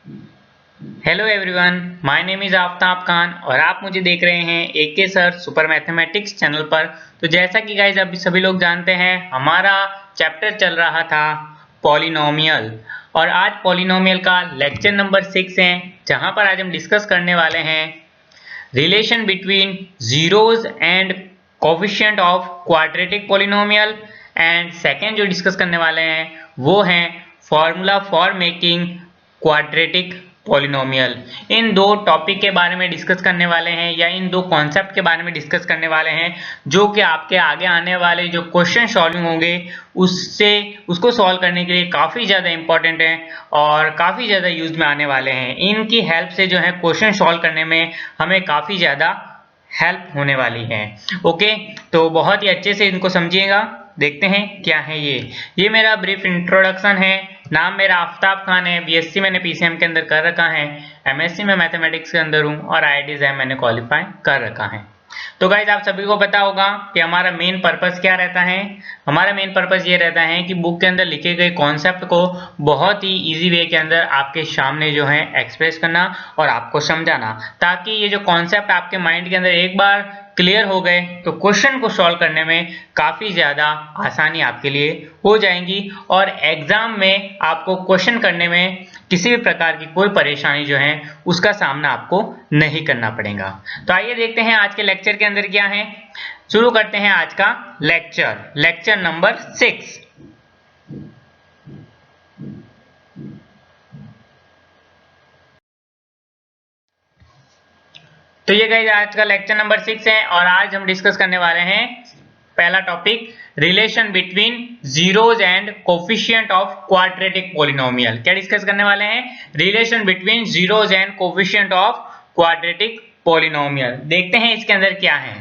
Hello everyone, my name is Aftab Khan और आप मुझे देख रहे हैं एके सर सुपर मैथमेटिक्स चैनल पर। तो जैसा कि गाइज अभी सभी लोग जानते हैं, हमारा चैप्टर चल रहा था पॉलिनोमियल और आज पॉलिनोमियल का लेक्चर नंबर 6 है, जहां पर आज हम डिस्कस करने वाले हैं relation between zeros and coefficient of quadratic polynomial. And second जो डिस्कस करने वाले हैं वो है formula for making quadratic polynomial. इन दो टॉपिक के बारे में डिस्कस करने वाले हैं या इन दो कॉन्सेप्ट के बारे में डिस्कस करने वाले हैं, जो कि आपके आगे आने वाले जो क्वेश्चन सॉल्विंग होंगे उसको सॉल्व करने के लिए काफ़ी ज़्यादा इंपॉर्टेंट है और काफ़ी ज़्यादा यूज में आने वाले हैं। इनकी हेल्प से जो है क्वेश्चन सॉल्व करने में हमें काफ़ी ज़्यादा हेल्प होने वाली है। ओके, तो बहुत ही अच्छे से इनको समझिएगा। देखते हैं क्या है ये मेरा ब्रीफ इंट्रोडक्शन है। नाम मेरा आफ्ताब खान है, बीएससी मैंने पीसीएम के अंदर कर रखा है, एमएससी में मैथमेटिक्स के अंदर हूँ और आईआईटी जैम मैंने क्वालिफाई कर रखा है। तो गाइज आप सभी को पता होगा कि हमारा मेन पर्पस क्या रहता है। हमारा मेन पर्पस ये रहता है कि बुक के अंदर लिखे गए कॉन्सेप्ट को बहुत ही इजी वे के अंदर आपके सामने जो है एक्सप्रेस करना और आपको समझाना, ताकि ये जो कॉन्सेप्ट आपके माइंड के अंदर एक बार क्लियर हो गए तो क्वेश्चन को सॉल्व करने में काफ़ी ज़्यादा आसानी आपके लिए हो जाएंगी और एग्जाम में आपको क्वेश्चन करने में किसी भी प्रकार की कोई परेशानी जो है उसका सामना आपको नहीं करना पड़ेगा। तो आइए देखते हैं आज के लेक्चर के अंदर क्या है। शुरू करते हैं आज का लेक्चर नंबर 6। तो ये गाइस आज का लेक्चर नंबर 6 है और आज हम डिस्कस करने वाले हैं पहला topic, relation between zeros and coefficient of quadratic polynomial. क्या डिस्कस करने वाले हैं? Relation between zeros and coefficient of quadratic polynomial. देखते हैं इसके अंदर क्या है।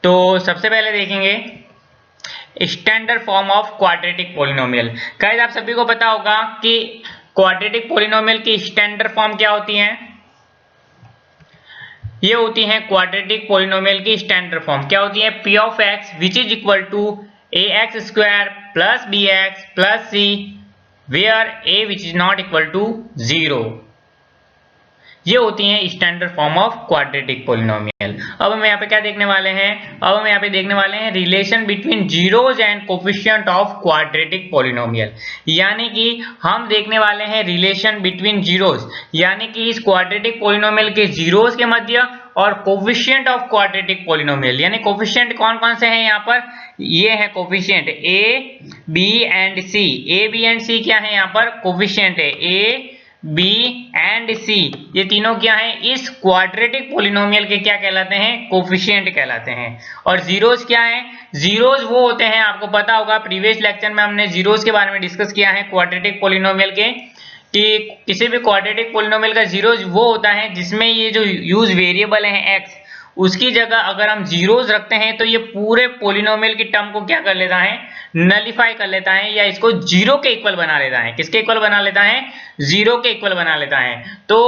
तो सबसे पहले देखेंगे standard form of quadratic polynomial. Guys आप सभी को पता होगा कि क्वाड्रेटिक पॉलिनोमियल की स्टैंडर्ड फॉर्म क्या होती है। ये होती है क्वाड्रेटिक पॉलिनोमियल की स्टैंडर्ड फॉर्म क्या होती है, P of X which is equal to A X square plus B X plus C where A which is not equal to 0। ये होती है standard form of quadratic polynomial. अब हम यहाँ पे क्या देखने वाले हैं? अब हम यहाँ पे देखने वाले हैं relation between zeros and coefficient of quadratic polynomial. यानी कि हम देखने वाले हैं रिलेशन बिटवीन जीरोज, यानी कि इस क्वाड्रेटिक पॉलिनोमियल के जीरोज के मध्य और कोफिशिएंट ऑफ क्वाड्रेटिक पॉलिनोमियल। यानी कोफिशिएंट कौन कौन से हैं यहाँ पर? ये है coefficient A B and C. A B and C क्या है यहाँ पर? कोफिशिएंट है। ए बी एंड सी ये तीनों क्या है? इस क्वाड्रेटिक पॉलिनोमियल के क्या कहलाते हैं? कोफिशिएंट कहलाते हैं। और जीरोज क्या है? जीरोज वो होते हैं, आपको पता होगा प्रीवियस लेक्चर में हमने जीरोज के बारे में डिस्कस किया है क्वाड्रेटिक पॉलिनोमियल के, कि किसी भी क्वाड्रेटिक पॉलिनोमियल का जीरोज वो होता है जिसमें ये जो यूज वेरिएबल है एक्स, उसकी जगह अगर हम जीरोज रखते हैं तो ये पूरे पॉलिनोमियल की टर्म को क्या कर लेता है? नलिफाई कर लेता है या इसको जीरो के इक्वल बना लेता है। किसके इक्वल बना लेता है? जीरो के इक्वल बना लेता है। तो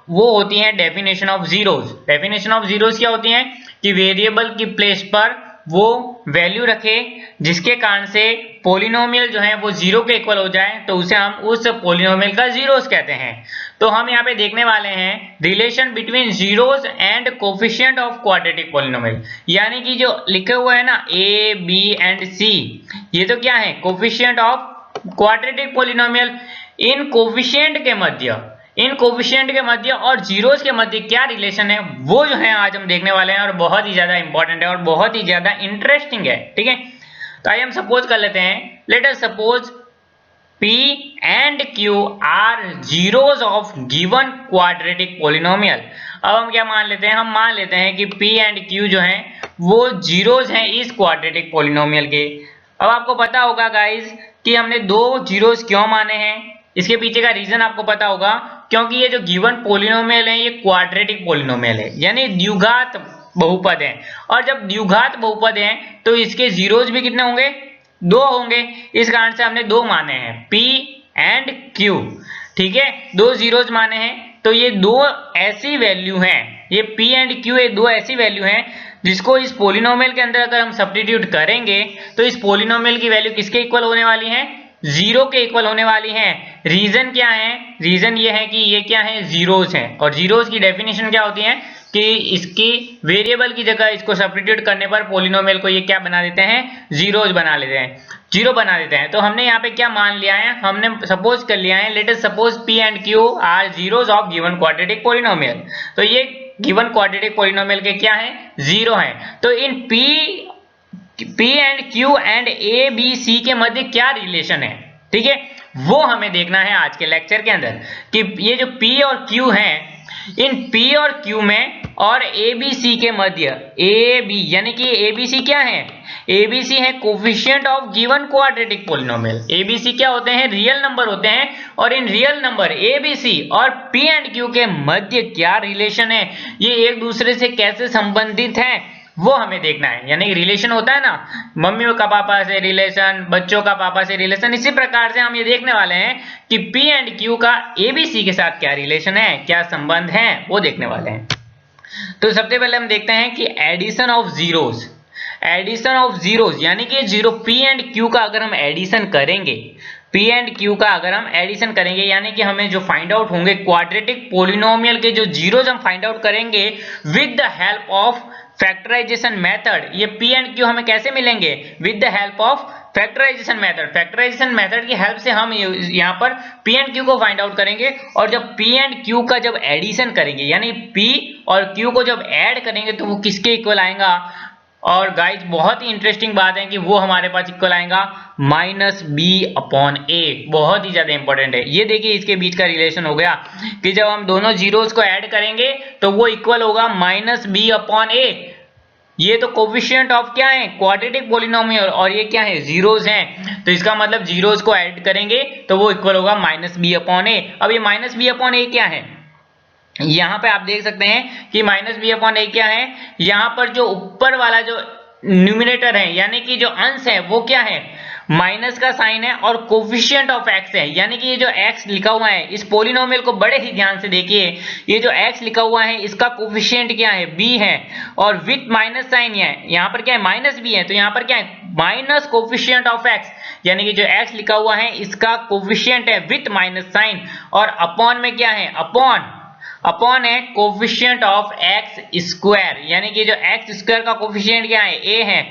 वो होती है definition of zeros. Definition of zeros क्या होती है कि वेरिएबल की प्लेस पर वो वैल्यू रखे जिसके कारण से पॉलिनोमियल जो है वो जीरो के इक्वल हो जाए, तो उसे हम उस पॉलिनोमियल का जीरोज कहते हैं। तो हम यहाँ पे देखने वाले हैं relation between zeros and coefficient of quadratic polynomial. यानी कि जो लिखे हुए है ना ए बी एंड सी, ये तो क्या है? Coefficient of quadratic polynomial. In coefficient के मध्य और जीरोज के मध्य क्या रिलेशन है वो जो है आज हम देखने वाले हैं और बहुत ही ज्यादा इंपॉर्टेंट है और बहुत ही ज्यादा इंटरेस्टिंग है। ठीक है, तो आइए हम सपोज कर लेते हैं, late us suppose P and Q are zeros of given quadratic polynomial। अब हम क्या मान लेते हैं? हम मान लेते हैं कि P and Q जो हैं वो जीरोज हैं इस क्वाड्रेटिक पॉलिनोमियल के। अब आपको पता होगा गाइस कि हमने दो जीरोज क्यों माने हैं, इसके पीछे का रीजन आपको पता होगा, क्योंकि ये जो गिवन पॉलिनोमियल है ये क्वाड्रेटिक पॉलिनोमियल है, यानी द्विघात बहुपद है। और जब द्विघात बहुपद है तो इसके जीरोज भी कितने होंगे? दो होंगे। इस कारण से हमने दो माने हैं, P एंड Q। ठीक है, दो जीरोज माने हैं, तो ये दो ऐसी वैल्यू हैं, ये P एंड Q ये दो ऐसी वैल्यू हैं जिसको इस पॉलिनोमियल के अंदर अगर हम सब्स्टिट्यूट करेंगे तो इस पॉलिनोमियल की वैल्यू किसके इक्वल होने वाली है? जीरो के इक्वल होने वाली हैं। रीजन क्या है? रीजन ये है कि ये क्या है? जीरोज हैं, और जीरोज की डेफिनेशन क्या होती है कि इसकी वेरिएबल की जगह इसको सब्स्टिट्यूट करने पर पॉलिनोमियल को ये क्या बना देते हैं? जीरोज बना लेते हैं, जीरो बना देते हैं। तो हमने यहाँ पे क्या मान लिया है? हमने सपोज कर लिया है, let us suppose P and Q are zeros of given quadratic polynomial. तो ये गिवन क्वाड्रेटिक पॉलिनोमियल के क्या है? जीरो है। तो इन P and Q and A B C के मध्य क्या रिलेशन है, ठीक है, वो हमें देखना है आज के लेक्चर के अंदर कि ये जो P और Q हैं, इन P और Q में और ABC के मध्य AB यानी कि ABC क्या है? ABC है coefficient of given quadratic polynomial. ABC क्या होते हैं? रियल नंबर होते हैं, और इन रियल नंबर ABC और P एंड Q के मध्य क्या रिलेशन है, ये एक दूसरे से कैसे संबंधित है, वो हमें देखना है। यानी कि रिलेशन होता है ना, मम्मी का पापा से रिलेशन, बच्चों का पापा से रिलेशन, इसी प्रकार से हम ये देखने वाले हैं कि P एंड Q का ABC के साथ क्या रिलेशन है, क्या संबंध है, वो देखने वाले हैं। तो सबसे पहले हम देखते हैं कि addition of zeros. Addition of zeros यानी कि जीरो P एंड Q का अगर हम एडिशन करेंगे, P एंड Q का अगर हम एडिशन करेंगे, यानी कि हमें जो फाइंड आउट होंगे क्वाड्रेटिक पॉलिनोमियल के जो जीरोज हम फाइंड आउट करेंगे with the help of factorisation method. ये P एंड Q हमें कैसे मिलेंगे? With the help of factorisation method. Factorisation method की हेल्प से हम यहाँ पर P एंड Q को फाइंड आउट करेंगे, और जब P एंड Q का जब एडिशन करेंगे, यानी P और Q को जब ऐड करेंगे, तो वो किसके इक्वल आएगा? और गाइज बहुत ही इंटरेस्टिंग बात है कि वो हमारे पास इक्वल आएगा -b/a। बहुत ही ज्यादा इंपॉर्टेंट है। ये देखिए इसके बीच का रिलेशन हो गया कि जब हम दोनों जीरोस को ऐड करेंगे तो वो इक्वल होगा -b/a। ये तो कोफिशिएंट ऑफ क्या है? क्वाड्रेटिक पॉलिनोमियल, और ये क्या है? जीरोस हैं। तो इसका मतलब जीरोस को ऐड करेंगे तो वो इक्वल होगा -b/a। अब ये -b/a क्या है? यहां पे आप देख सकते हैं कि -b/a क्या है? यहां पर जो ऊपर वाला जो न्यूमिनेटर है, यानी कि जो अंश है, वो क्या है? माइनस का साइन है, और कोफिशिएंट ऑफ x है, यानी कि ये जो x लिखा हुआ है, इस पॉलिनोमियल को बड़े ही ध्यान से देखिए। ये जो x लिखा हुआ है, इसका कोफिशिएंट क्या है? b है, और विथ माइनस साइन है, यहाँ पर क्या है? -b है। तो यहाँ पर क्या है? माइनस कोफिशिएंट ऑफ x, यानी कि जो x लिखा हुआ है इसका कोफिशिएंट है विथ माइनस साइन, और अपॉन में क्या है? अपॉन है कोफिशिएंट ऑफ एक्स स्क्वायर, यानी कि जो एक्स स्क्वायर का कोफिशिएंट क्या है? a है।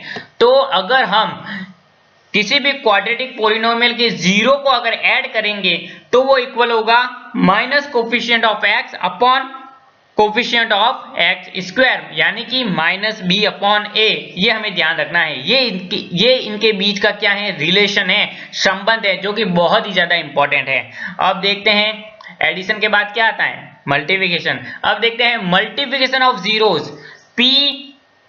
तो अगर हम किसी भी क्वाड्रेटिक पॉलिनोमियल के जीरो को अगर ऐड करेंगे तो वो इक्वल होगा minus coefficient of x upon coefficient of x square, यानी कि -b/a। ये हमें ध्यान रखना है। ये इनके बीच का क्या है? रिलेशन है, संबंध है, जो कि बहुत ही ज्यादा इंपॉर्टेंट है। अब देखते हैं एडिशन के बाद क्या आता है? मल्टीप्लिकेशन। अब देखते हैं मल्टीप्लिकेशन ऑफ जीरोज। P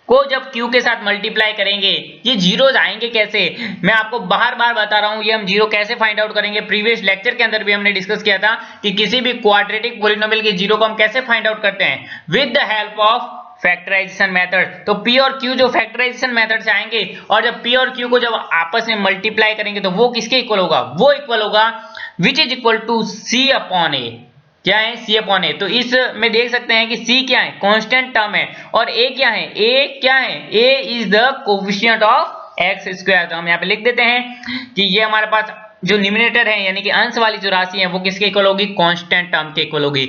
को जब Q के साथ मल्टीप्लाई करेंगे, ये जीरोज आएंगे कैसे? मैं आपको बार बार बता रहा हूं, ये हम जीरो कैसे फाइंड आउट करेंगे। प्रीवियस लेक्चर के अंदर भी हमने डिस्कस किया था कि किसी भी क्वाड्रेटिक पॉलिनोमियल के जीरो को हम कैसे फाइंड आउट करते हैं? With the help of factorisation method. तो P और Q जो फैक्टराइजेशन मेथड से आएंगे, और जब P और Q को जब आपस में मल्टीप्लाई करेंगे तो वो किसके इक्वल होगा? वो इक्वल होगा विच इज इक्वल टू C/a। क्या है? C/a। तो इस में देख सकते हैं कि C क्या है? कांस्टेंट टर्म है, और A क्या है? A क्या है? A is the coefficient of x square. तो हम यहाँ पे लिख देते हैं कि ये हमारे पास जो न्यूमिनेटर है, यानी कि अंश वाली जो राशि है, वो किसके इक्वल होगी? कांस्टेंट टर्म के इक्वल होगी।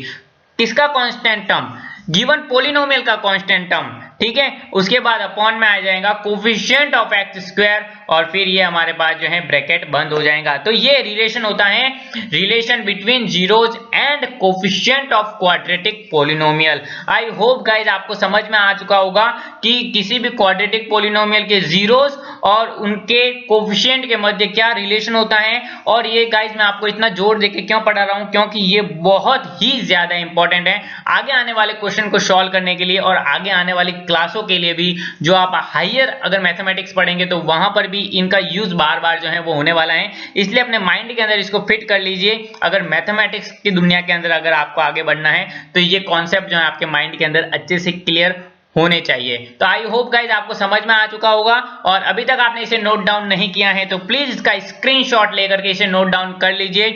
किसका कांस्टेंट टर्म? गिवन पॉलिनोमियल का कांस्टेंट टर्म, ठीक है। उसके बाद अपॉन में आ जाएगा कोफिशिएंट ऑफ एक्स स्क्वायर, और फिर ये हमारे पास जो है ब्रैकेट बंद हो जाएगा। तो ये रिलेशन होता है, relation between zeros and coefficient of quadratic polynomial. I hope guys आपको समझ में आ चुका होगा कि किसी भी क्वाड्रेटिक पॉलिनोमियल के जीरोज और उनके कोफिशिएंट के मध्य क्या रिलेशन होता है। और ये गाइज मैं आपको इतना जोर देके क्यों पढ़ा रहा हूं? क्योंकि ये बहुत ही ज्यादा इंपॉर्टेंट है आगे आने वाले क्वेश्चन को सॉल्व करने के लिए, और आगे आने वाली क्लासों के लिए भी। जो आप हायर अगर मैथमेटिक्स पढ़ेंगे तो वहां पर भी इनका यूज बार बार जो है वो होने वाला है। इसलिए अपने माइंड के अंदर इसको फिट कर लीजिए। अगर मैथमेटिक्स की दुनिया के अंदर अगर आपको आगे बढ़ना है तो ये कॉन्सेप्ट जो है आपके माइंड के अंदर अच्छे से क्लियर होने चाहिए। तो आई होप गाइज आपको समझ में आ चुका होगा, और अभी तक आपने इसे नोट डाउन नहीं किया है तो प्लीज इसका स्क्रीनशॉट लेकर के इसे नोट डाउन कर लीजिए।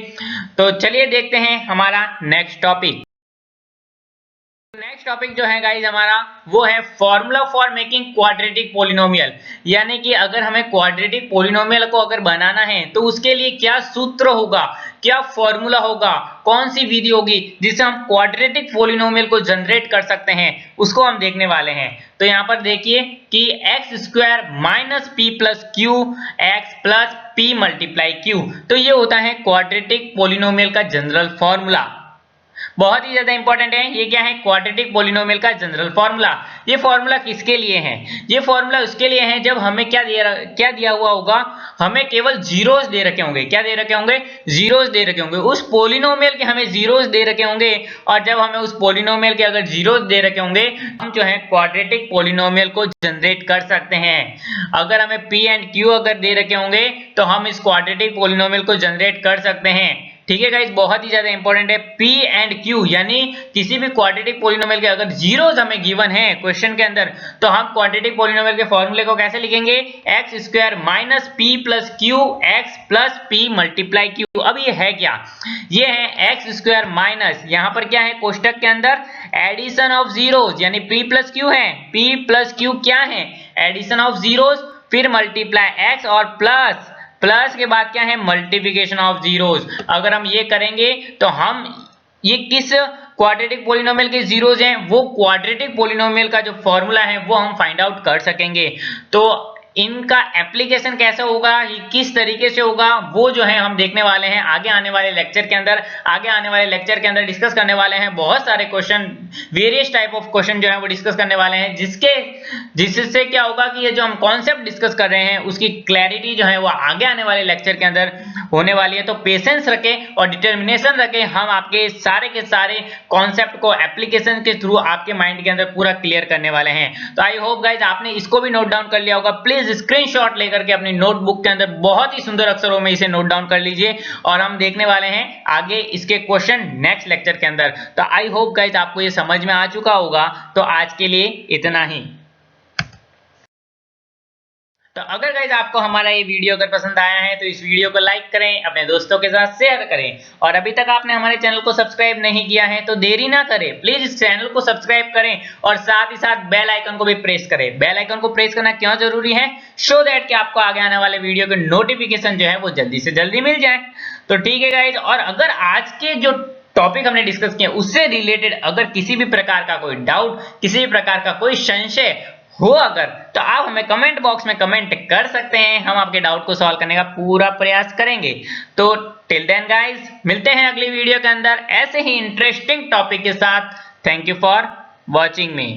तो चलिए देखते हैं हमारा नेक्स्ट टॉपिक। नेक्स्ट टॉपिक जो है गाइज हमारा वो है formula for making quadratic polynomial, यानी कि अगर हमें क्वाड्रेटिक पोलिनोमियल को अगर बनाना है तो उसके लिए क्या सूत्र होगा, क्या फॉर्मूला होगा, कौन सी विधि होगी जिससे हम क्वाड्रेटिक पोलिनोमियल को जनरेट कर सकते हैं, उसको हम देखने वाले हैं। तो यहाँ पर देखिए कि x square minus P plus Q x plus P multiply Q, तो ये होता है क्वाड्रेटिक पोलिनोमियल का जनरल फॉर्मूला। बहुत ही ज्यादा इंपॉर्टेंट है। ये क्या है, क्वाड्रेटिक पोलिनोमियल का जनरल फॉर्मूला। ये फॉर्मूला किसके लिए है, ये फॉर्मूला उसके लिए है जब हमें क्या दिया हुआ होगा, हमें केवल जीरोस दे रखे होंगे। क्या दे रखे होंगे, जीरोस दे रखे होंगे। उस पोलिनोमियल के हमें जीरोस दे रखे होंगे, और जब हमें उस पोलिनोमियल के अगर जीरोस दे रखे होंगे, हम जो है क्वाड्रेटिक पोलिनोमियल को जनरेट कर सकते हैं। अगर हमें पी एंड क्यू अगर दे रखे होंगे तो हम इस क्वाड्रेटिक पोलिनोमियल को जनरेट कर सकते हैं। ठीक है गाइस, बहुत ही ज्यादा इंपॉर्टेंट है। P एंड Q यानी किसी भी क्वाड्रेटिक पोलिनोमियल के अगर जीरोस हमें गिवन है क्वेश्चन के अंदर, तो हम क्वाड्रेटिक पोलिनोमियल के फॉर्मूले को कैसे लिखेंगे, x square minus P plus Q x plus P multiply Q. अब ये है क्या, ये है एक्स स्क्वायर माइनस, यहाँ पर क्या है कोष्टक के अंदर एडिशन ऑफ जीरोस, यानी P प्लस क्यू है, P प्लस क्यू क्या है, एडिशन ऑफ जीरोस, फिर मल्टीप्लाई एक्स और प्लस के बाद क्या है मल्टीप्लिकेशन ऑफ जीरोस। अगर हम ये करेंगे तो हम ये किस क्वाड्रेटिक पोलिनोमियल के जीरोस हैं, वो क्वाड्रेटिक पोलिनोमियल का जो फॉर्मूला है वो हम फाइंड आउट कर सकेंगे। तो इनका एप्लीकेशन कैसे होगा, ये किस तरीके से होगा, वो जो है हम देखने वाले हैं आगे आने वाले लेक्चर के अंदर। आगे आने वाले लेक्चर के अंदर डिस्कस करने वाले हैं बहुत सारे question, various type of question जो है वो डिस्कस करने वाले हैं, जिससे क्या होगा कि ये जो हम कॉन्सेप्ट डिस्कस कर रहे हैं उसकी क्लैरिटी जो है वो आगे आने वाले लेक्चर के अंदर होने वाली है। तो पेशेंस रखें और डिटर्मिनेशन रखें, हम आपके सारे के सारे कॉन्सेप्ट को एप्लीकेशन के थ्रू आपके माइंड के अंदर पूरा क्लियर करने वाले हैं। तो आई होप गाइज आपने इसको भी नोट डाउन कर लिया होगा। प्लीज स्क्रीनशॉट लेकर के अपनी नोटबुक के अंदर बहुत ही सुंदर अक्षरों में इसे नोट डाउन कर लीजिए, और हम देखने वाले हैं आगे इसके क्वेश्चन नेक्स्ट लेक्चर के अंदर। तो आई होप गाइज आपको ये समझ में आ चुका होगा। तो आज के लिए इतना ही। तो अगर गाइज आपको हमारा ये वीडियो अगर पसंद आया है तो इस वीडियो को लाइक करें, अपने दोस्तों के साथ शेयर करें, और अभी तक आपने हमारे चैनल को सब्सक्राइब नहीं किया है तो देरी ना करें, प्लीज इस चैनल को सब्सक्राइब करें और साथ ही साथ बेल आइकन को भी प्रेस करें। बेल आइकन को प्रेस करना क्यों जरूरी है, सो दैट कि आपको आगे आने वाले वीडियो के नोटिफिकेशन जो है वो जल्दी से जल्दी मिल जाए। तो ठीक है गाइज, और अगर आज के जो टॉपिक हमने डिस्कस किया उससे रिलेटेड अगर किसी भी प्रकार का कोई डाउट, किसी भी प्रकार का कोई संशय हो अगर, तो आप हमें कमेंट बॉक्स में कमेंट कर सकते हैं, हम आपके डाउट को सॉल्व करने का पूरा प्रयास करेंगे। तो टिल देन गाइस, मिलते हैं अगली वीडियो के अंदर ऐसे ही इंटरेस्टिंग टॉपिक के साथ। Thank you for watching me.